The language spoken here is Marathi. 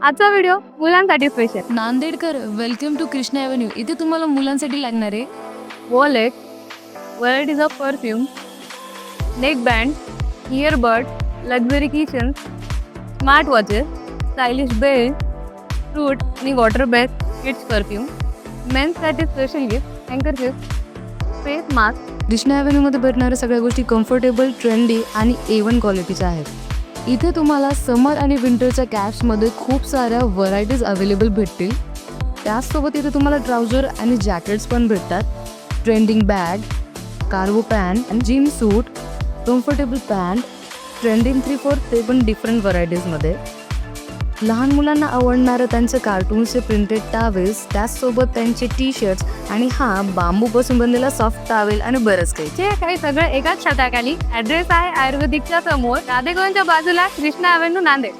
आजचा व्हिडिओ मुलांसाठी स्पेशल. नांदेडकर वेलकम टू कृष्णा ॲव्हेन्यू. इथे तुम्हाला मुलांसाठी लागणारे wallet, varieties of perfume, neck band, earbud, luxury kitchen, smart watches, stylish belt, fruit आणि वॉटर बॅग, किड्स परफ्यूम, मेन्ससाठी special gift, handkerchief, face mask. Krishna ॲव्हेन्यूमध्ये भेटणाऱ्या सगळ्या गोष्टी कम्फर्टेबल, ट्रेंडी आणि A1 क्वालिटीच्या आहेत. इथे तुम्हाला समर आणि विंटरच्या कॅप्समध्ये खूप साऱ्या व्हरायटीज अवेलेबल भेटतील. त्याचसोबत इथे तुम्हाला ट्राउझर आणि जॅकेट्स पण भेटतात. ट्रेंडिंग बॅग, कार्गो पॅन्ट आणि जीन सूट, कम्फर्टेबल पॅन्ट, ट्रेंडिंग 3/4 ते पण डिफरंट व्हरायटीजमध्ये. लहान मुलांना आवडणारं त्यांचे कार्टूनचे प्रिंटेड टावेल्स, त्याचसोबत त्यांचे टी-शर्ट्स आणि बांबूपासून बनलेला सॉफ्ट टावेल आणि बरंच काही. जे काही सगळं एकाच छताखाली. ॲड्रेस आहे आयुर्वेदिकच्या समोर, राधेगोंच्या बाजूला, कृष्णा ॲव्हेन्यू, नांदेड.